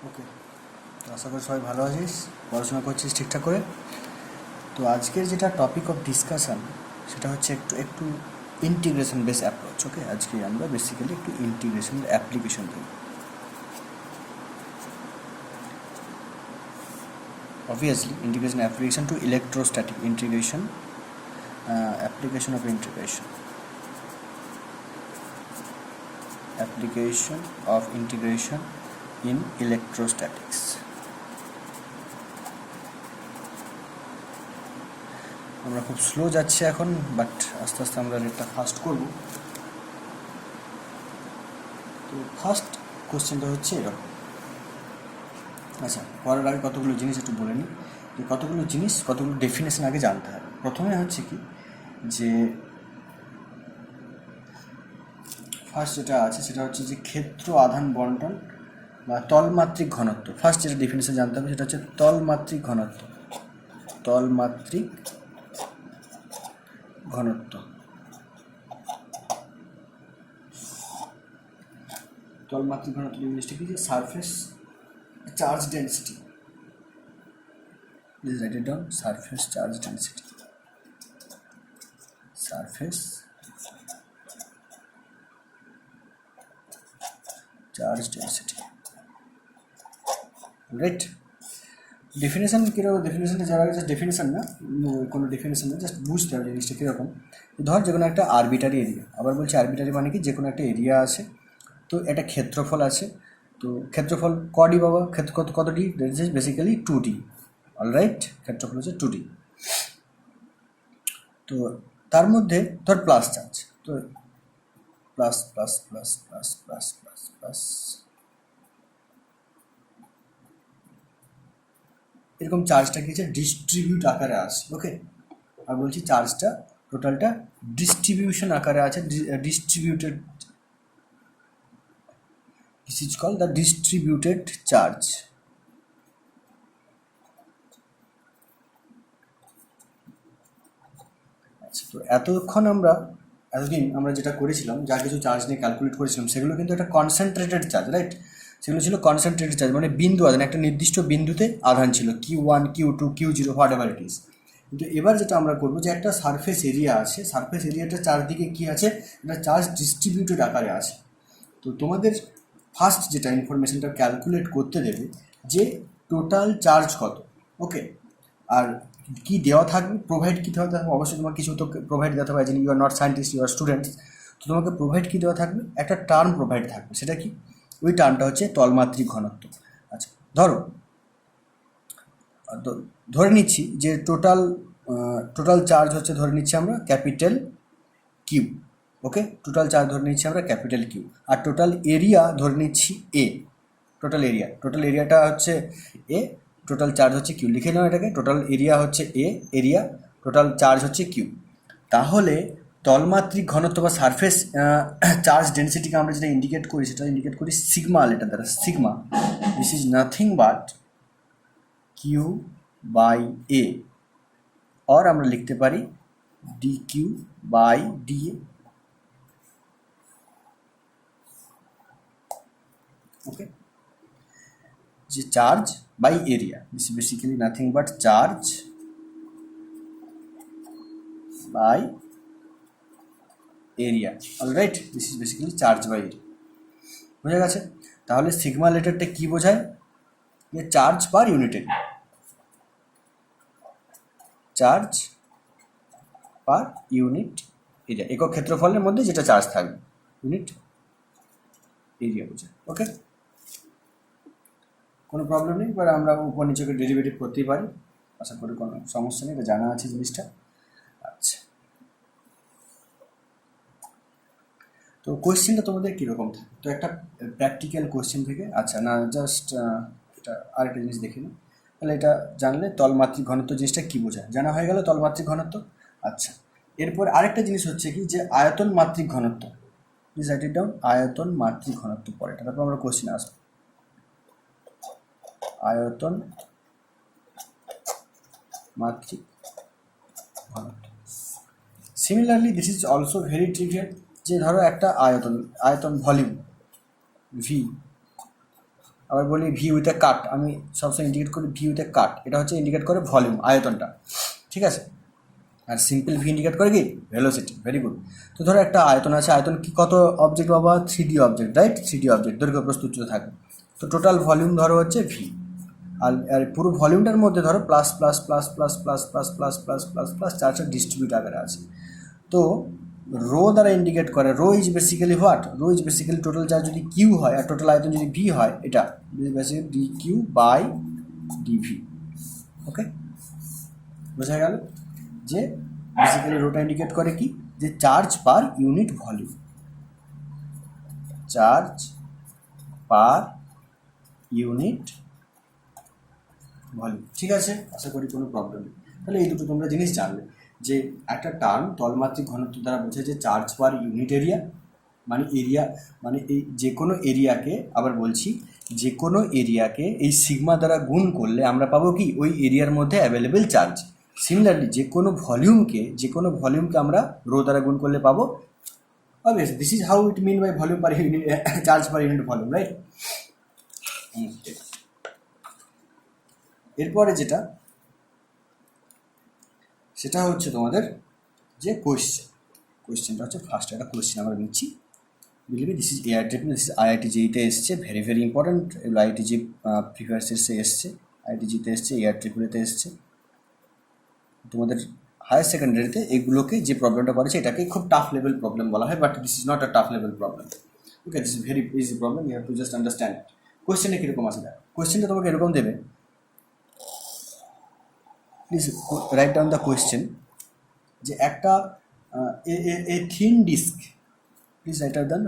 ওকে, তো আশা করি সবাই ভালো আছিস, পড়াশোনা করছিস ঠিকঠাক করে। তো আজকের যেটা টপিক অফ ডিসকাশান সেটা হচ্ছে একটু একটু ইন্টিগ্রেশন বেস অ্যাপ্রোচ। ওকে, আজকে আমরা বেসিক্যালি একটু ইন্টিগ্রেশনের অ্যাপ্লিকেশন দেখব। Obviously, integration application to electrostatic integration, application of integration, application of integration in electrostatics. আমরা খুব স্লো যাচ্ছি এখন, বাট আস্তে আস্তে আমরা রেটটা ফাস্ট করব। তো ফার্স্ট কোশ্চেনটা হচ্ছে এরকম। আচ্ছা, পরের আগে কতগুলো জিনিস একটু বলে নিই, যে কতগুলো ডেফিনেশন আগে জানতে হবে। প্রথমে হচ্ছে কি, যে ফার্স্ট যেটা আছে সেটা হচ্ছে যে ক্ষেত্র আধান বন্টন বা তলমাত্রিক ঘনত্ব। ফার্স্ট যেটা ডেফিনেশন জানতে হবে সেটা হচ্ছে তলমাত্রিক ঘনত্ব। তলমাত্রিক ঘনত্ব, তলমাত্রিক ঘনত্ব জিনিসটা কি, যে surface charge density. Please write it down. Surface charge density. Surface charge density. Right? Definition কীরকম, ডেফিনেশনটা যারা জাস্ট ডেফিনেশন না, কোনো ডেফিনেশন না, জাস্ট বুঝতে হবে জিনিসটা কীরকম। ধর যে কোনো একটা আরবিটারি এরিয়া, আবার বলছি আরবিটারি মানে কি, যে কোনো একটা এরিয়া আছে, তো একটা ক্ষেত্রফল আছে। তো ক্ষেত্রফল কডি বাবা, কতটি, বেসিক্যালি 2D। অলরাইট, ক্ষেত্রফল হচ্ছে 2D। তো তার মধ্যে ধর প্লাস চার্জ, তো plus plus plus plus plus plus plus এরকম চার্জটা কি হচ্ছে, ডিস্ট্রিবিউট আকারে আছে। ওকে, আর বলছি চার্জটা টোটালটা ডিস্ট্রিবিউশন আকারে আছে, distributed, this is called the distributed charge. আচ্ছা, তো এতদিন আমরা যেটা করেছিলাম, যা কিছু চার্জ নিয়ে ক্যালকুলেট করেছিলাম, সেগুলো কিন্তু একটা কনসেন্ট্রেটেড চার্জ, রাইট? সেগুলো ছিল কনসেন্ট্রেটেড চার্জ, মানে বিন্দু আধান, একটা নির্দিষ্ট বিন্দুতে আধান ছিল, Q1, Q2, Q0, what ever it is. কিন্তু এবার যেটা আমরা করবো, যে একটা সারফেস এরিয়া আছে, সারফেস এরিয়াটা চারদিকে কী আছে, একটা চার্জ ডিস্ট্রিবিউটেড আকারে আছে। তো তোমাদের ফার্স্ট যেটা ইনফরমেশনটা ক্যালকুলেট করতে দেবে, যে টোটাল চার্জ কত। ওকে, আর কি দেওয়া থাকবে, প্রোভাইড কী দেওয়া থাকবে, অবশ্যই তোমার কিছু তো প্রোভাইড দেওয়া থাকবে, যিনি you are not scientist, you are students. তো তোমাকে প্রোভাইড কী দেওয়া থাকবে, একটা টার্ম প্রোভাইড থাকবে। সেটা কি, ওই টার্মটা হচ্ছে তলমাত্রিক ঘনত্ব। আচ্ছা, ধরে নিচ্ছি যে টোটাল চার্জ হচ্ছে, ধরে নিচ্ছি আমরা ক্যাপিটাল কিউ। ওকে, টোটাল চার্জ ধরে নিচ্ছি আমরা ক্যাপিটাল কিউ, আর টোটাল এরিয়া ধরে নিচ্ছি এ। টোটাল এরিয়াটা হচ্ছে এ, টোটাল চার্জ হচ্ছে কিউ। লিখে নাও এটাকে, টোটাল এরিয়া হচ্ছে এ, এরিয়া, টোটাল চার্জ হচ্ছে কিউ। তাহলে তলমাত্রিক ঘনত্ব বা সারফেস চার্জ ডেন্সিটিকে আমরা যেটা ইন্ডিকেট করি, সেটা ইন্ডিকেট করি সিগমা লেটার দ্বারা। Sigma, this is nothing but Q by A, or আমরা লিখতে পারি D Q by D A. Okay, যে charge by area, this is basically nothing but charge by area. Alright, this is basically charge by area. বোঝা গেছে? তাহলে sigma লেটারটা কি বোঝায়, যে charge per unit area, charge per unit area, একক ক্ষেত্রফলের মধ্যে যেটা চার্জ থাকবে, ইউনিট এরিয়া বোঝায়। ওকে, কোনো প্রবলেম নেই, এবার আমরা উপর নিচেকে ডেরিভেটিভ করতেই পারি, আশা করি কোনো সমস্যা নেই, এটা জানা আছে জিনিসটা। আচ্ছা, তো কোয়েশ্চেনটা তোমাদের কীরকম থাকে, তো একটা প্র্যাকটিক্যাল কোয়েশ্চেন থেকে। আচ্ছা, না জাস্ট এটা আরেকটা জিনিস দেখে নিই। তাহলে এটা জানলে তলমাত্রিক ঘনত্ব জিনিসটা কী বোঝায়, জানা হয়ে গেল তলমাত্রিক ঘনত্ব। আচ্ছা, এরপর আরেকটা জিনিস হচ্ছে কি, যে আয়তন মাত্রিক ঘনত্ব। প্লিজ রাইট ইট ডাউন, আয়তন মাত্রিক ঘনত্ব পরে, তারপর আমরা কোয়েশ্চেনে আসবো। আয়তন মাত্রিক ঘনত্ব। Similarly this is also very trivial, যে ধরো একটা আয়তন ভলিউম ভি, আবার বলি ভি উইথ এ কাট, আমি সবসময় ইন্ডিকেট করি ভি উইথ এ কাট, এটা হচ্ছে ইন্ডিকেট করে ভলিউম, আয়তনটা, ঠিক আছে। আর সিম্পল ভি ইন্ডিকেট করে কি ভেলোসিটি। Very good. তো ধরো একটা আয়তন আছে, আয়তন কি কত অবজেক্ট বাবা, 3D object, right? 3D object, দৈর্ঘ্য প্রস্থ উচ্চতা থাকবে। তো টোটাল ভলিউম ধরো হচ্ছে ভি, আর পুরো ভলিউমটার মধ্যে ধরো plus plus plus plus plus plus plus plus plus plus চার্জটা ডিস্ট্রিবিউট আকারে আছে। তো রো দ্বারা ইন্ডিকেট করে, rho is basically what, rho is basically total charge যদি কিউ হয় আর টোটাল আয়তন যদি ভি হয়, এটা basically D Q by D V. Okay, বোঝা গেল যে বেসিক্যালি রোটা ইন্ডিকেট করে কি, যে charge per unit volume, charge per unit volume. ঠিক আছে, আশা করি কোনো প্রবলেম নেই। তাহলে এই দুটো তোমরা জিনিস জানলে, যে একটা টার্ম তলমাত্রিক ঘনত্ব দ্বারা বোঝায় যে চার্জ পার ইউনিট এরিয়া, মানে এরিয়া, মানে এই যে কোনো এরিয়াকে, আবার বলছি যে কোনো এরিয়াকে এই সিগমা দ্বারা গুণ করলে আমরা পাবো কি, ওই এরিয়ার মধ্যে অ্যাভেলেবেল চার্জ। সিমিলারলি যে কোনো ভলিউমকে আমরা রো দ্বারা গুণ করলে পাবো, obviously this is how it mean by volume per unit charge per unit volume, right? এরপরে যেটা, সেটা হচ্ছে তোমাদের যে কোয়েশ্চেনটা হচ্ছে ফার্স্ট একটা কোয়েশ্চেন আমরা নিচ্ছি। Believe this is AR triple, this is IIT জেইতে এসছে, ভেরি ভেরি ইম্পর্ট্যান্ট। এগুলো আইআইটি জি প্রিভিয়াস এসছে, আইআইটি জিতে এসছে, এআর ট্রিপলেতে এসছে। তোমাদের হায়ার সেকেন্ডারিতে এগুলোকে যে প্রবলেমটা করেছে এটাকে খুব টাফ লেভেল প্রবলেম বলা হয়, but this is not a tough level problem. Okay, this is very easy problem, you have to just understand. কোয়েশ্চেনটা কীরকম আছে দেখ, কোয়েশ্চেনটা তোমাকে এরকম দেবে, please write down the question, যে একটা a thin disc, please write down,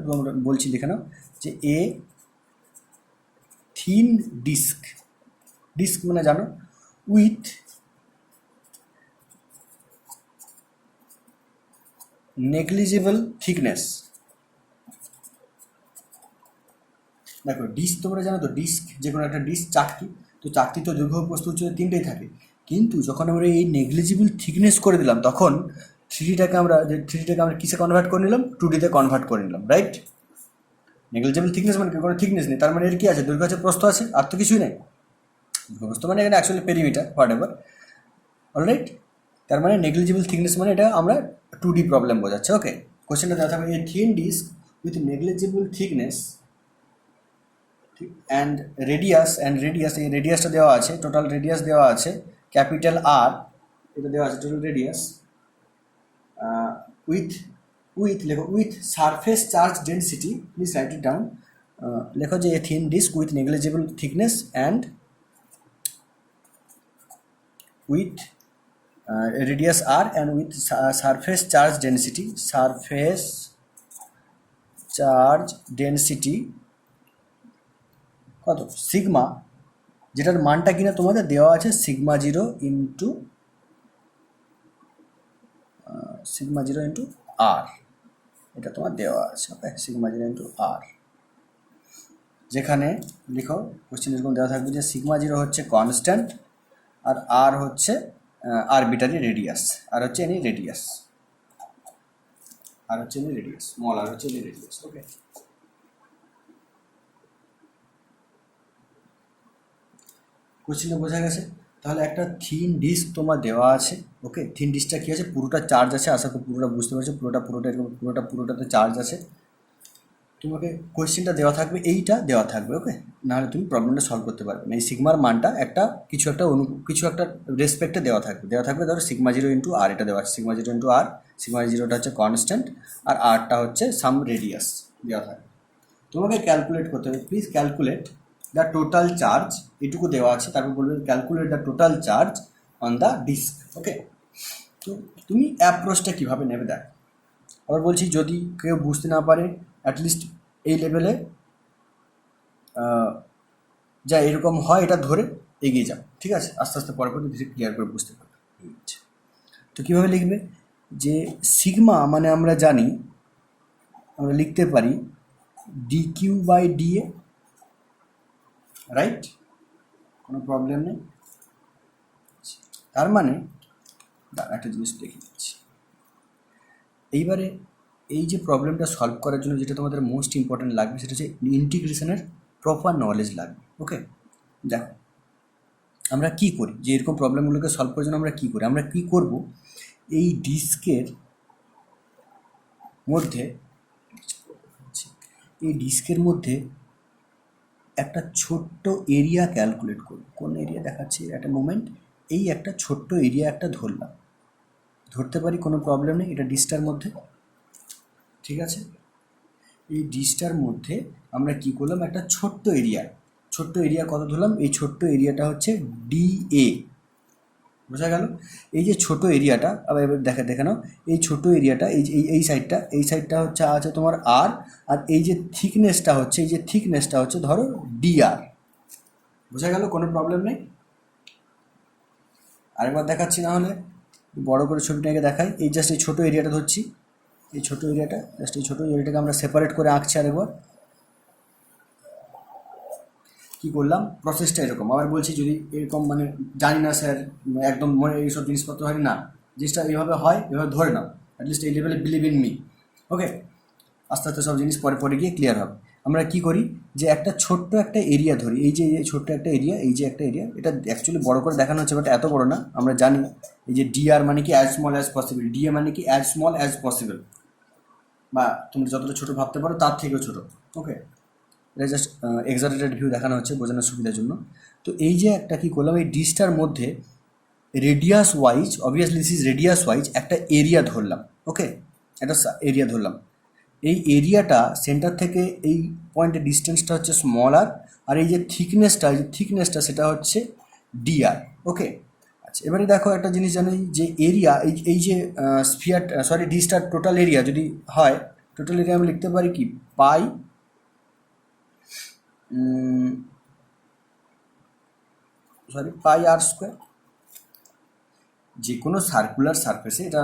বলছি দেখে নাও, যে এ থিন ডিস্ক মানে জানো, উইথ নেগলিজিবল থিকনেস। দেখো ডিস্ক তোমরা জানো তো, ডিস্ক যে কোনো একটা ডিস্ক, চাকতি, তো চাকতি তো দৈর্ঘ্য প্রস্থ উচ্চতা তিনটেই থাকে, কিন্তু যখন আমরা এই নেগলিজিবল থিকনেস করে দিলাম, তখন থ্রিডিটাকে আমরা কিসে কনভার্ট করে নিলাম, 2Dতে কনভার্ট করে নিলাম, রাইট? নেগলিজিবল থিকনেস মানে কোনো থিকনেস নেই, তার মানে এর কী আছে, দৈর্ঘ্য আছে, প্রস্থ আছে, আর তো কিছুই নেই। প্রস্থ মানে এখানে actually perimeter, what ever, alright. তার মানে নেগলিজিবল থিকনেস মানে এটা আমরা 2D প্রবলেম বোঝাচ্ছে। ওকে, কোশ্চেনটা দেওয়া থাকবে, এ thin disk with negligible thickness and radius, এই রেডিয়াসটা দেওয়া আছে, টোটাল রেডিয়াস দেওয়া আছে ক্যাপিটাল আর, এটা দেওয়া আছে টোটাল রেডিয়াস, লেখো with surface charge density, please write it down, লেখো যে a thin disk with negligible thickness and with radius r and with surface charge density কত, সিগমা, যেটার মানটা কিনা তোমাদের দেওয়া আছে সিগমা জিরো ইন্টু আর, এটা তোমার দেওয়া আছে। ওকে, সিগমা জিরো ইন্টু আর, যেখানে লিখো কোশ্চেন এরকম দেওয়া থাকবে যে সিগমা জিরো হচ্ছে কনস্ট্যান্ট, আর আর হচ্ছে আরবিটারি রেডিয়াস, আর হচ্ছে এনি রেডিয়াস, স্মল আর হচ্ছে এনি রেডিয়াস। ওকে, কোশ্চেনটা বোঝা গেছে? তাহলে একটা থিন ডিস্ক তোমার দেওয়া আছে। ওকে, থিন ডিস্কটা কী আছে, পুরোটা চার্জ আছে, আশা করি পুরোটা বুঝতে পারছো, পুরোটা এরকম পুরোটাতে চার্জ আছে। তোমাকে কোয়েশ্চেনটা দেওয়া থাকবে, এইটা দেওয়া থাকবে। ওকে, নাহলে তুমি প্রবলেমটা সলভ করতে পারবে না। এই সিগমার মানটা একটা কিছু একটা রেসপেক্টে দেওয়া থাকবে ধরো সিগমা জিরো ইন্টু আর, এটা দেওয়া আছে সিগমা জিরো ইন্টু আর, সিগমা জিরোটা হচ্ছে কনস্ট্যান্ট আর আরটা হচ্ছে সাম রেডিয়াস দেওয়া থাকবে। তোমাকে ক্যালকুলেট করতে হবে, please calculate the total charge, এটুকু দেওয়া আছে, তারপর বলবে calculate the total charge on the disc. Okay, তো তুমি অ্যাপ্রোচটা কীভাবে নেবে দেখ, আবার বলছি যদি কেউ বুঝতে না পারে, অ্যাটলিস্ট এই লেভেলে যা এরকম হয় এটা ধরে এগিয়ে যাও, ঠিক আছে? আস্তে আস্তে পরে ধীরে ক্লিয়ার করে বুঝতে পারবে। তো কীভাবে লিখবে, যে সিগমা মানে আমরা জানি, আমরা লিখতে পারি D Q by DA, right? কোনো প্রবলেম নেই। তার মানে একটা জিনিস দেখে দিচ্ছি এইবারে, এই যে প্রবলেমটা সলভ করার জন্য যেটা তোমাদের মোস্ট ইম্পর্ট্যান্ট লাগবে, সেটা হচ্ছে ইন্টিগ্রেশনের প্রপার নলেজ লাগবে। ওকে, দেখো আমরা কি করি, যে এরকম প্রবলেমগুলোকে সলভ করার জন্য আমরা কি করি, আমরা কি করব, এই ডিস্কের মধ্যে একটা ছোট্ট এরিয়া ক্যালকুলেট করব। কোন এরিয়া দেখাচ্ছি একটা মোমেন্ট, এই একটা ছোট্ট এরিয়া একটা ধরলাম, ধরতে পারি, কোনো প্রবলেম নেই, এটা ডিস্কটার মধ্যে, ঠিক আছে। এই ডিস্কটার মধ্যে আমরা কি করলাম, একটা ছোট্ট এরিয়া কত ধরলাম, এই ছোট্ট এরিয়াটা হচ্ছে ডিএ, বোঝা গেল। এই যে ছোট এরিয়াটা, আবার এবার দেখে নাও, এই ছোট এরিয়াটা এই সাইডটা হচ্ছে আছে তোমার আর এই যে থিকনেসটা হচ্ছে ধরো ডিআর, বোঝা গেল, কোনো প্রবলেম নেই। আরেকবার দেখাচ্ছি, না হলে বড় করে ছবিটাকে দেখাই, এই জাস্ট এই ছোটো এরিয়াটা ধরছি, এই ছোটো এরিয়াটাকে আমরা সেপারেট করে আঁকছি আরেকবার। কী করলাম, প্রসেসটা এরকম, আবার বলছি যদি এরকম মানে জানি না স্যার একদম মনে এইসব জিনিসপত্র হয় না, জিনিসটা এইভাবে হয়, এভাবে ধরে নাও, অ্যাটলিস্ট এই লেভেলে বিলিভ ইন মি। ওকে, আস্তে আস্তে সব জিনিস পরে গিয়ে ক্লিয়ার হবে। আমরা কি করি, যে একটা ছোট্ট একটা এরিয়া ধরি, এই যে ছোট্ট একটা এরিয়া, এটা অ্যাকচুয়ালি বড় করে দেখানো হচ্ছে, বাট এত বড় না, আমরা জানি এই যে ডিআর মানে কি as small as possible, DA মানে কি অ্যাজ স্মল অ্যাজ পসিবল, বা তুমি যতটা ছোটো ভাবতে পারো তার থেকেও ছোটো। ওকে, এটা জাস্ট এক্সাজারেটেড ভিউ দেখানো হচ্ছে বোঝানোর সুবিধার জন্য। তো এই যে একটা কী করলাম, এই ডিসটার মধ্যে radius wise, obviously this is radius wise একটা এরিয়া ধরলাম। ওকে, একটা এরিয়া ধরলাম, এই এরিয়াটা সেন্টার থেকে এই পয়েন্টের ডিস্টেন্সটা হচ্ছে স্মল আর এই যে থিকনেসটা সেটা হচ্ছে ডিআর। ওকে, আচ্ছা, এবারে দেখো একটা জিনিস জানি, যে এরিয়া এই যে ডিস্টার টোটাল এরিয়া যদি হয়, টোটাল এরিয়া আমি লিখতে পারি কি পাই আর স্কোয়ার। যে কোনো সার্কুলার সারফেসে, এটা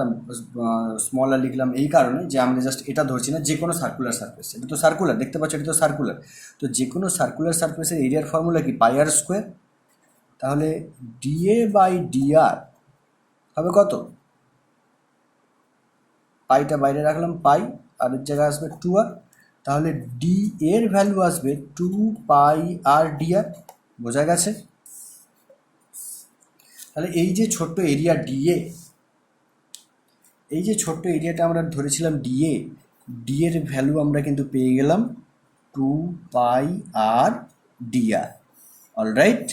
স্মল আর লিখলাম এই কারণে যে আমরা জাস্ট এটা ধরছি না, যে কোনো সার্কুলার সারফেস, এটা তো সার্কুলার, দেখতে পাচ্ছ এটা তো সার্কুলার, তো যে কোনো সার্কুলার সারফেসের এরিয়ার ফর্মুলা কি পাই আর স্কোয়ার। তাহলে ডিএ বাই ডিআর হবে কত, পাইটা বাইরে রাখলাম, পাই আর এর জায়গায় আসবে 2r, তাহলে ডি এর ভ্যালু আসবে 2πr ডিআর, বোঝা গেছে। তাহলে এই যে ছোট্ট এরিয়া ডিএ, এই যে ছোট্ট এরিয়াটা আমরা ধরেছিলাম ডি এর ভ্যালু আমরা কিন্তু পেয়ে গেলাম 2πr ডিআর। অলরাইট,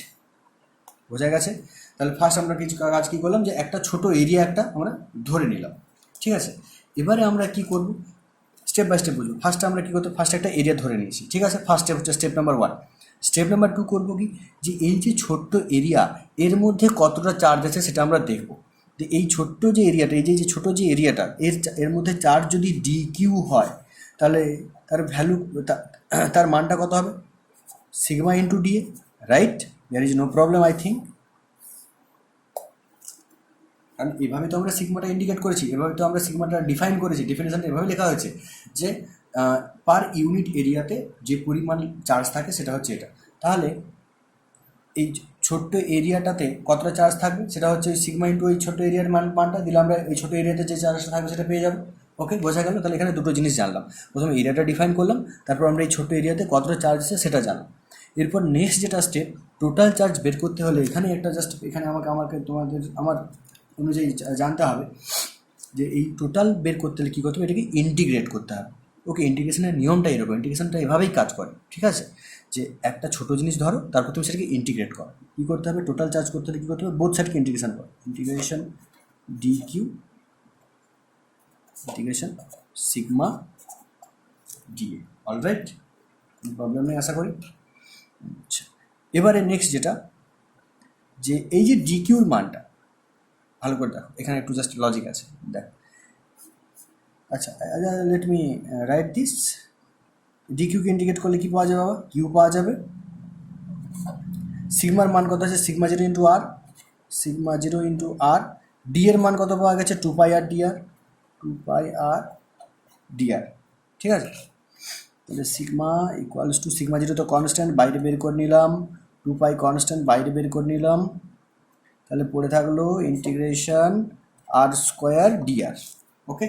বোঝা গেছে। তাহলে ফার্স্ট আমরা কিছু কাজ কী করলাম, যে একটা ছোট এরিয়া একটা আমরা ধরে নিলাম, ঠিক আছে। এবারে আমরা কি করব, স্টেপ বাই স্টেপ বুঝবো। ফার্স্টে আমরা কী করতে, ফার্স্ট একটা এরিয়া ধরে নিয়েছি, ঠিক আছে। ফার্স্ট স্টেপ হচ্ছে স্টেপ নাম্বার 1। স্টেপ নাম্বার 2 করবো কি, যে এই যে ছোট্ট এরিয়া এর মধ্যে কতটা চার্জ আছে সেটা আমরা দেখব। যে এই ছোট্ট যে এরিয়াটা, এই যে ছোটো যে এরিয়াটা, এর মধ্যে চার্জ যদি ডিকিউ হয়, তাহলে তার ভ্যালু, তার মানটা কত হবে, sigma into DA, right. There is no problem I think, কারণ এভাবে তো আমরা সিগমাটা ইন্ডিকেট করেছি, এভাবে তো আমরা সিগমাটা ডিফাইন করেছি, ডেফিনেশনটা এভাবে লেখা হয়েছে যে পার ইউনিট এরিয়াতে যে পরিমাণ চার্জ থাকে সেটা হচ্ছে এটা। তাহলে এই ছোট্ট এরিয়াটাতে কতটা চার্জ থাকবে, সেটা হচ্ছে ওই সিগমা ইন্টু ওই ছোট্ট এরিয়ার মানটা দিলে আমরা এই ছোটো এরিয়াতে যে চার্জটা থাকবে সেটা পেয়ে যাবো। ওকে, বোঝা গেল। তাহলে এখানে দুটো জিনিস জানলাম, প্রথমে এরিয়াটা ডিফাইন করলাম, তারপর আমরা এই ছোট্ট এরিয়াতে কতটা চার্জ আছে সেটা জানলাম। এরপর নেক্সট যেটা স্টেপ, টোটাল চার্জ বের করতে হলে এখানে একটা জাস্ট এখানে আমার অনুযায়ী জানতে হবে যে এই টোটাল বের করতে হলে কী করতে হবে, এটাকে ইন্টিগ্রেট করতে হবে। ওকে, ইন্টিগ্রেশনের নিয়মটা এরকম, ইন্টিগ্রেশনটা এভাবেই কাজ করে, ঠিক আছে। যে একটা ছোটো জিনিস ধরো, তারপর তুমি সেটাকে ইন্টিগ্রেট করো। কী করতে হবে, টোটাল চার্জ করতে হলে কী করতে হবে, বোথ সাইডকে ইন্টিগ্রেশন করো, ইন্টিগ্রেশন সিগমা ডিএ। অলরাইট, কোনো প্রবলেম নেই আশা করি। আচ্ছা, এবারে নেক্সট যেটা, যে এই যে ডিকিউর মানটা ভালো করে দেখো, এখানে একটু জাস্ট লজিক আছে, দেখ। আচ্ছা, লেট মি রাইট দিস। ডিকিউকে ইন্ডিকেট করলে কি পাওয়া যাবে বাবা, কিউ পাওয়া যাবে। সিগমার মান কত আছে, সিগমা জিরো ইন্টু আর। ডি এর মান কত পাওয়া গেছে, 2πr ডিআর, ঠিক আছে। তাহলে sigma equals to, sigma zero তো কনস্ট্যান্ট, বাইরে বের করে নিলাম, 2π কনস্ট্যান্ট বাইরে বের করে নিলাম, তাহলে পড়ে থাকলো ইন্টিগ্রেশন আর স্কোয়ার ডিআর। ওকে,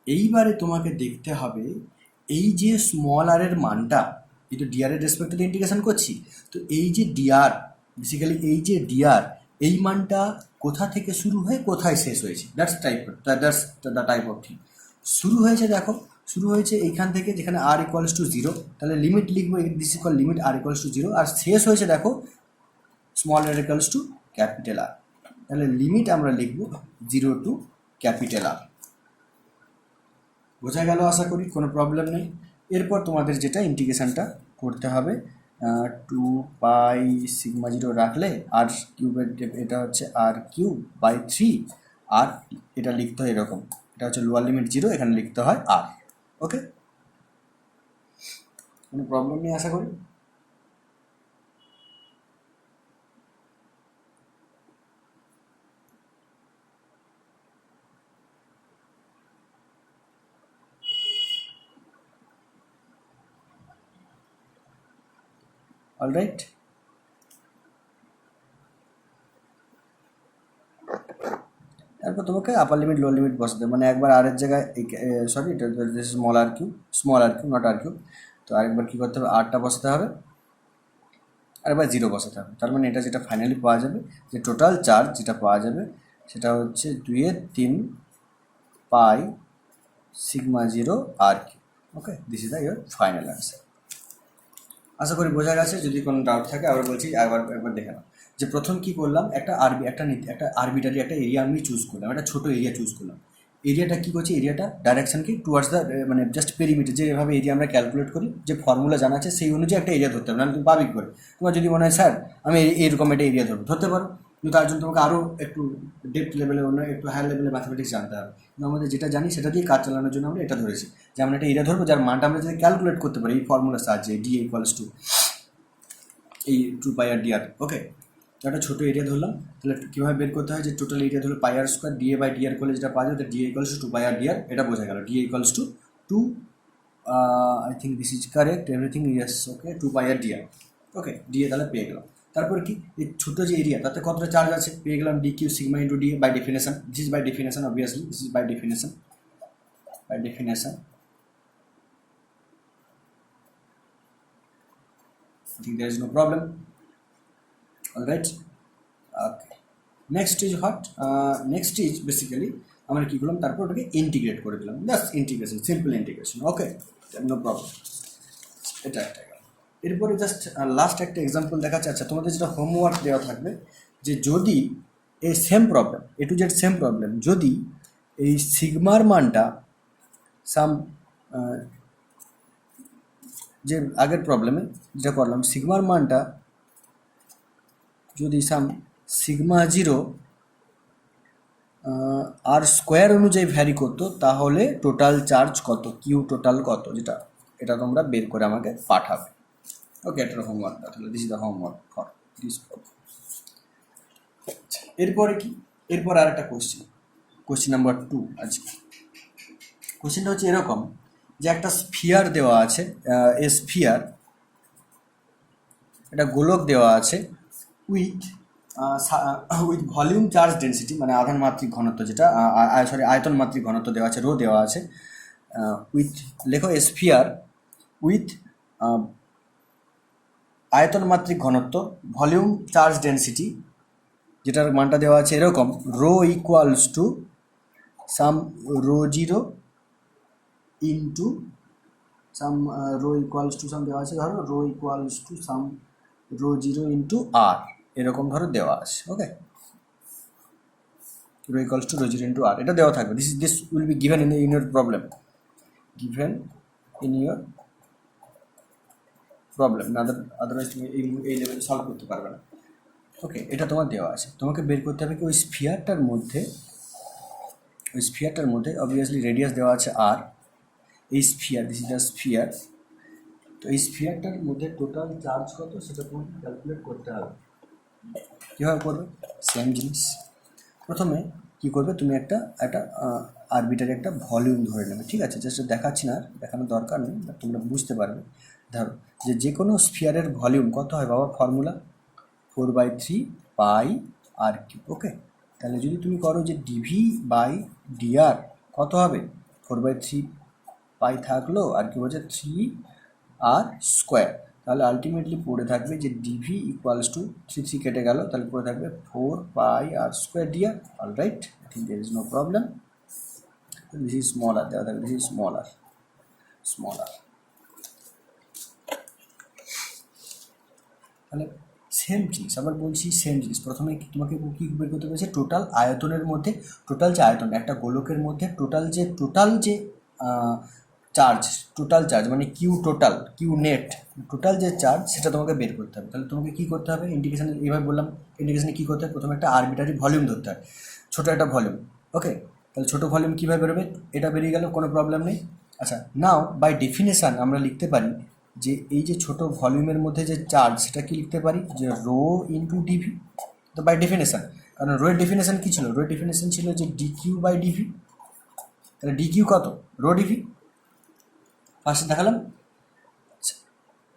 এইবারে তোমাকে দেখতে হবে এই যে স্মল আর এর মানটা, কিন্তু ডিআরের রেসপেক্টে তো ইন্টিগ্রেশন করছি। তো এই যে ডিআর, বেসিক্যালি এই যে ডিআর, এই মানটা কোথা থেকে শুরু হয়ে কোথায় শেষ হয়েছে, that's the type of thing. শুরু হয়েছে, দেখো শুরু হয়েছে এইখান থেকে, যেখানে আর ইকুয়ালস টু 0, তাহলে লিমিট লিখবো this equal limit R equals to 0, আর শেষ হয়েছে দেখো small R equals to capital R, তাহলে লিমিট আমরা লিখবো 0 টু ক্যাপিটাল আর। বোঝা গেল আশা করি, কোনো প্রবলেম নেই। এরপর তোমাদের যেটা ইন্টিগ্রেশনটা করতে হবে, 2 পাই সিগমা 0 রাখলে আর কিউবের, এটা হচ্ছে আর কিউব বাই 3, আর এটা লিখতে হয় এরকম, এটা হচ্ছে লোয়ার লিমিট 0, এখানে লিখতে হয় আর। ওকে, কোনো প্রবলেম নেই আশা করি। অলরাইট, তারপর তোমাকে আপার লিমিট লোয়ার লিমিট বসাতে, মানে একবার আর এর জায়গায়, সরি এটা small R Q naught R Q, তো আরেকবার কী করতে হবে, আরটা বসাতে হবে, আরেকবার 0 বসাতে হবে। তার মানে এটা যেটা ফাইনালি পাওয়া যাবে, যে টোটাল চার্জ যেটা পাওয়া যাবে সেটা হচ্ছে 2/3 পাই সিগমা 0 আর Q. Okay, this is the your final answer. আশা করি বোঝা গেছে। যদি কোনো ডাউট থাকে আবার বলছি, একবার দেখে নাও। যে প্রথম কি করলাম, একটা আরবিটারি একটা এরিয়া আমি চুজ করলাম, একটা ছোটো এরিয়া চুজ করলাম। এরিয়াটা কী করছি, এরিয়াটা ডাইরেকশন কি টুয়ার্ডস দ্য, মানে জাস্ট পেরিমিটার, যে এভাবে এরিয়া আমরা ক্যালকুলেট করি, যে ফর্মুলা জানা আছে সেই অনুযায়ী একটা এরিয়া ধরতে হবে, নাহলে তুমি পাবি কী করে। তোমার যদি মনে হয় স্যার আমি এইরকম একটা এরিয়া ধরতে পারো, কিন্তু তার জন্য তোমাকে আরও একটু ডেপথ লেভেলে, অন্য একটু হায়ার লেভেলে ম্যাথমেটিক্স জানতে হবে। কিন্তু আমাদের যেটা জানি সেটা দিয়ে কাজ চালানোর জন্য আমরা এটা ধরেছি, যে আমরা একটা এরিয়া ধরবো যার মানটা আমরা যদি ক্যালকুলেট করতে পারি এই ফর্মুলার সাহায্যে, ডি ইকুয়ালস টু এই 2 পাই আর ডিআর। ওকে, তো একটা ছোটো এরিয়া ধরলাম, তাহলে কীভাবে বের করতে হয়, যে টোটাল এরিয়া ধরলো pi R square, DA by DR করলে যেটা পাওয়া যায়, তো DA equals to 2 pi R DR, এটা বোঝা গেল। DA equals to 2, I think this is correct, everything yes, okay, 2 pi R DR. Okay, DA তাহলে পেয়ে গেলাম। তারপর কি, এই ছোটো যে এরিয়া তাতে কতটা চার্জ আছে পেয়ে গেলাম, D Q sigma into DA by definition, this is by definition, obviously this is by definition, I think there is no problem. All right. Okay. Next is what? Next is basically আমরা কী করলাম, তারপর ওটাকে integrate করে দিলাম, just integration, simple integration. ওকে, no problem, এটা একটা গেল। এরপরে জাস্ট লাস্ট একটা এক্সাম্পল দেখাচ্ছে। আচ্ছা, তোমাদের যেটা হোমওয়ার্ক দেওয়া থাকবে, যে যদি এই same problem, A to Z same problem, যদি এই সিগমার মানটা সাম, যে আগের প্রবলেমে যেটা করলাম, সিগমার মানটা যদি সাম সিগমা 0 আর স্কোয়ার অনুযায়ী ভ্যারি করতো, তাহলে টোটাল চার্জ কত, কিউ টোটাল কত, যেটা এটা তোমরা বের করে আমাকে পাঠাবে। ওকে, এটার হোমওয়ার্ক, তাহলে this is the homework for this problem. এরপরে কি, এরপর আর একটা কোশ্চেন নাম্বার 2 আজকে। কোশ্চেনটা হচ্ছে এরকম, যে একটা স্ফিয়ার দেওয়া আছে, স্ফিয়ার, একটা গোলক দেওয়া আছে উইথ ভলিউম চার্জ ডেন্সিটি, মানে আধান মাত্রিক ঘনত্ব, যেটা আয়তন মাত্রিক ঘনত্ব দেওয়া আছে, রো দেওয়া আছে, উইথ, লেখো স্ফিয়ার উইথ আয়তন মাত্রিক ঘনত্ব, ভলিউম চার্জ ডেন্সিটি, যেটার মানটা দেওয়া আছে এরকম, rho equals to some rho 0 into some rho equals to some দেওয়া আছে, ধরো rho equals to some rho 0 into R, এরকম ধরো দেওয়া আছে। Okay, rho equals to rho 0 into R, এটা দেওয়া থাকবে। This will be given in your problem, না আদারওয়াইজ তুমি এই লেভেলে সলভ করতে পারবে না। ওকে, এটা তোমার দেওয়া আছে, তোমাকে বের করতে হবে কি, ওই স্ফিয়ারটার মধ্যে অবভিয়াসলি রেডিয়াস দেওয়া আছে আর, এই sphere, this is the sphere, তো এই স্ফিয়ারটার মধ্যে টোটাল চার্জ কত সেটা তোমাকে ক্যালকুলেট করতে হবে। কীভাবে করবে, সেম জিনিস। প্রথমে কী করবে, তুমি একটা আরবিটারি একটা ভলিউম ধরে নেবে, ঠিক আছে, জাস্ট দেখাচ্ছি না, দেখানোর দরকার নেই, তোমরা বুঝতে পারবে। ধরো যে কোনো স্ফিয়ারের ভলিউম কত হয় বাবা, ফর্মুলা 4/3 পাই আর কিউ। ওকে, তাহলে যদি তুমি করো যে ডিভি বাই ডিআর কত হবে, 4/3 পাই থাকলো, আর কি হচ্ছে 3 আর স্কোয়ার। তাহলে আলটিমেটলি পড়ে থাকবে যে ডিভি ইকুয়ালস টু 3 কেটে গেল, তাহলে পড়ে থাকবে 4πr² DR. Alright, I think there is no problem. This is smaller, দেওয়া থাকবে দিস ইজ স্মলার। তাহলে সেম জিনিস, আবার বলছি সেম জিনিস। প্রথমে তোমাকে কী বের করতে বলেছে, টোটাল আয়তনের মধ্যে, টোটাল যে আয়তন একটা গোলকের মধ্যে টোটাল যে চার্জ মানে কিউ নেট টোটাল যে চার্জ সেটা তোমাকে বের করতে হবে। তাহলে তোমাকে কী করতে হবে, ইন্ডিকেশানে এইভাবে বললাম, ইন্ডিকেশানে কী করতে হবে, প্রথমে একটা আরবিটারি ভলিউম ধরতে হয়, ছোটো একটা ভলিউম। ওকে, তাহলে ছোটো ভলিউম কীভাবে বেরোবে, এটা বেরিয়ে গেল, কোনো প্রবলেম নেই। আচ্ছা, নাও বাই ডেফিনেশান আমরা লিখতে পারি যে এই যে ছোটো ভলিউমের মধ্যে যে চার্জ সেটা কি লিখতে পারি, যে রো ইন্টু ডিভি। তো বাই ডেফিনেশান, কারণ রোয়ের ডেফিনেশান কী ছিল, রোয়ের ডেফিনেশান ছিল যে ডিকিউ বাই ডিভি। তাহলে ডিকিউ কত, রো ডিভি ফার্স্টে দেখালাম।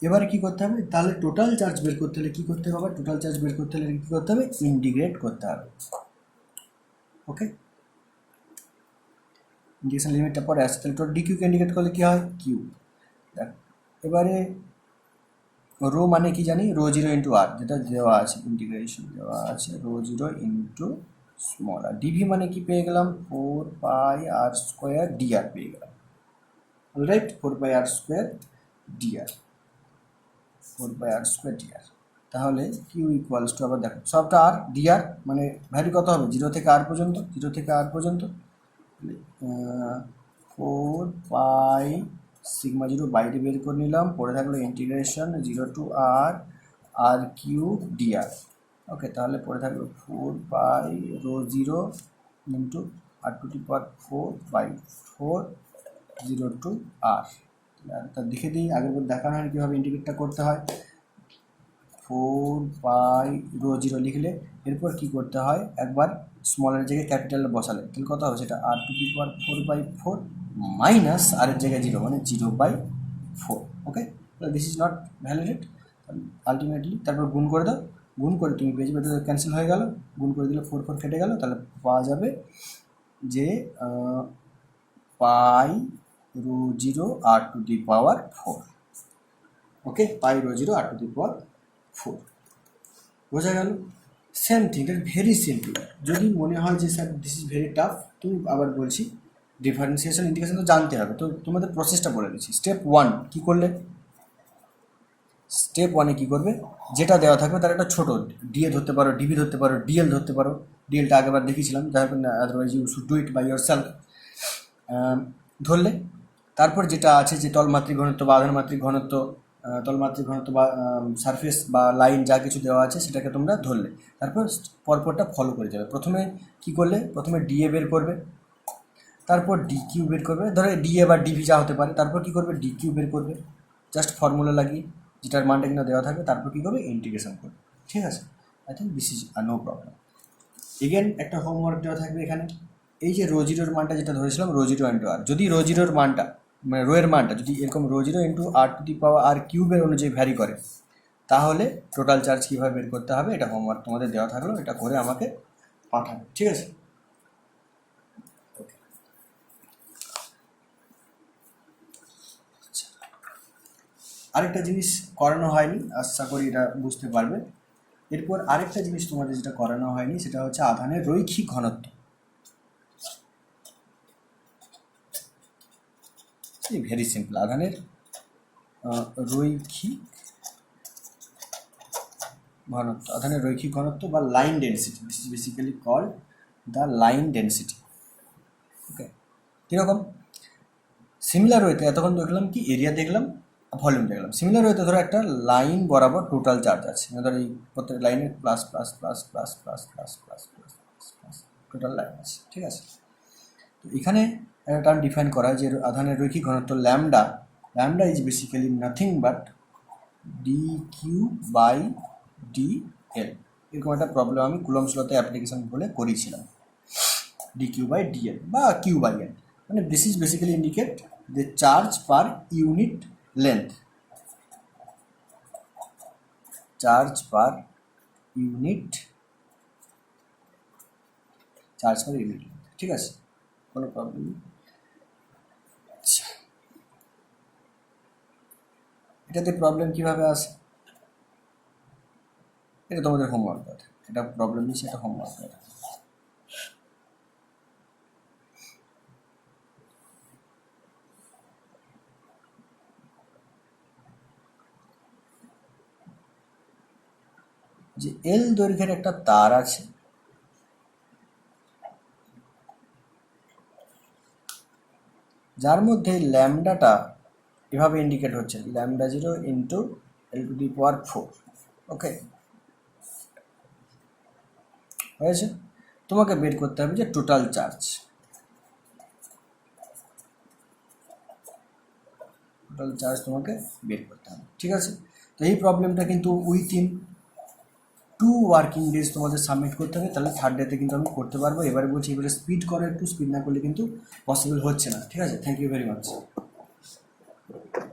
এবারে কী করতে হবে, তাহলে টোটাল চার্জ বের করতে হলে কী করতে হবে, টোটাল চার্জ বের করতে হলে কী করতে হবে, ইন্টিগ্রেট করতে হবে। ওকে, ইন্টিগ্রেশন লিমিটটা পরে আসছে। তাহলে টোটাল ডিকিউকে ইন্ডিকেট করলে কী হয়, কিউ। দেখ এবারে রো মানে কি জানি, রো 0 ইন্টু আর, যেটা দেওয়া আছে, ইন্টিগ্রেশন দেওয়া আছে rho 0 into small R. DV মানে কি পেয়ে গেলাম, 4πr² ডিআর পেয়ে গেলাম। Alright, 4πr² DR, 4πr² DR. তাহলে কিউ ইকুয়ালস টু, আবার দেখো সবটা আর ডিআর মানে ভ্যালু কত হবে, 0 থেকে আর পর্যন্ত, 0 থেকে আর পর্যন্ত 4π সিগমা 0 বাইরে বের করে নিলাম, পরে থাকলো ইন্টিগ্রেশন 0 টু আর কিউব ডিআর। ওকে, তাহলে পরে থাকলো 4π রো 0 ইন্টু r⁴/4 0 টু আর। তার দেখে দিই, আগের বার দেখানো হয় কীভাবে ইন্টিগ্রেটটা করতে হয়। 4π রো 0 লিখলে এরপর কি করতে হয়, একবার স্মলের জায়গায় ক্যাপিটাল বসালে তাহলে কত হবে, সেটা r⁴/4 মাইনাস আর এর জায়গায় 0 মানে 0/4। Okay, this is not validated. Ultimately তারপর গুণ করে দাও, গুণ করে তুমি পেয়ে যাবে, এটা ক্যান্সেল হয়ে গেল, গুণ করে দিলে 4 4 কেটে গেল, তাহলে পাওয়া যাবে যে পাই রো 0 r⁴। ওকে, পাই রো 0 r⁴ বোঝা গেল। Same thing, that very simple. যদি মনে হয় যে sir this is very tough, তুমি আবার বলছি ডিফারেন্সিয়েশন ইন্টিগ্রেশন তো জানতে হবে, তো তোমাদের প্রসেসটা বলে দিচ্ছি। স্টেপ 1 কী করলে, স্টেপ 1-এ কী করবে, যেটা দেওয়া থাকবে তার একটা ছোটো ডিএ ধরতে পারো, ডিবি ধরতে পারো, ডিএল ধরতে পারো। ডিএলটা আগেবার দেখিয়েছিলাম, যাই হোক না, otherwise you should do it by your সেলফ। ধরলে তারপর যেটা আছে যে তলমাত্রিক ঘনত্ব বা আধানমাত্রিক ঘনত্ব, তলমাত্রিক ঘনত্ব বা সারফেস বা লাইন যা কিছু দেওয়া আছে সেটাকে তোমরা ধরলে, তারপর পরপরটা ফলো করে যাবে। প্রথমে কি করলে, প্রথমে ডিএ বের করবে, তারপর ডিকিউ বের করবে, ধরো ডিএ বা ডিভি যা হতে পারে, তারপর কি করবে, ডিকিউ বের করবে জাস্ট ফর্মুলা লাগিয়ে, যেটার মানটা কিনা দেওয়া থাকবে, তারপর কী করবে, ইন্টিগ্রেশন করবে। ঠিক আছে, I think this is no problem. Again একটা হোমওয়ার্ক দেওয়া থাকবে এখানে, এই যে রো 0-র মানটা যেটা ধরেছিলাম রো 0 ইন্টু আর, যদি রো 0-র মানটা মানে রোয়ের মানটা যদি এরকম রো 0 ইন্টু r⁴ অনুযায়ী ভ্যারি করে, তাহলে টোটাল চার্জ কীভাবে বের করতে হবে, এটা হোমওয়ার্ক তোমাদের দেওয়া থাকলো, এটা করে আমাকে পাঠাবে। ঠিক আছে, ওকে। আরেকটা জিনিস করানো হয়নি, আশা করি এটা বুঝতে পারবে। এরপর আরেকটা জিনিস তোমাদের যেটা করানো হয়নি সেটা হচ্ছে আধানের রৈখিক ঘনত্ব। ভেরি সিম্পল, আধানের রৈখিক ঘনত্ব, আধানের রৈখিক ঘনত্ব বা line density, this is basically called the line density. Okay, কীরকম, সিমিলার ওয়েতে এতক্ষণ দেখলাম কি, এরিয়া দেখলাম, ভলিউম দেখলাম। সিমিলার ওয়েতে ধরো একটা লাইন বরাবর টোটাল চার্জ আছে, ধরো এই প্রত্যেক লাইনের plus plus plus plus plus plus plus plus plus total line আছে। ঠিক আছে, তো এখানে একটা টার্ম ডিফাইন করা হয় যে আধানের রৈখিক ঘনত্ব lambda, lambda is basically nothing but D Q by D L. এরকম একটা প্রবলেম আমি কুলম্বস লতে অ্যাপ্লিকেশন বলে করেছিলাম, D Q by D L বা কিউ বাই এল, মানে this is basically indicate the charge per unit length, charge per unit, charge per unit length. ঠিক আছে, কোনো প্রবলেম নেই। আচ্ছা, এটাতে প্রবলেম কীভাবে আসে, এটা তোমাদের হোমওয়ার্ক আছে, এটা প্রবলেম দিচ্ছে, এটা হোমওয়ার্ক আছে। যে এল দৈর্ঘ্যের একটা তার আছে, যার মধ্যে ল্যামডাটা এভাবে ইন্ডিকেট হচ্ছে ল্যামডা 0 ইন্টু L⁴ ওকে হয়েছে। তোমাকে বের করতে হবে যে টোটাল চার্জ, তোমাকে বের করতে হবে, ঠিক আছে। তো এই প্রবলেমটা কিন্তু উইথিন 2 ওয়ার্কিং ডেজ তোমাদের সাবমিট করতে হবে, তাহলে থার্ড ডেতে কিন্তু আমি করতে পারবো। এবারে বলছি এবারে স্পিড করো, একটু স্পিড না করলে কিন্তু পসিবল হচ্ছে না, ঠিক আছে। Thank you very much.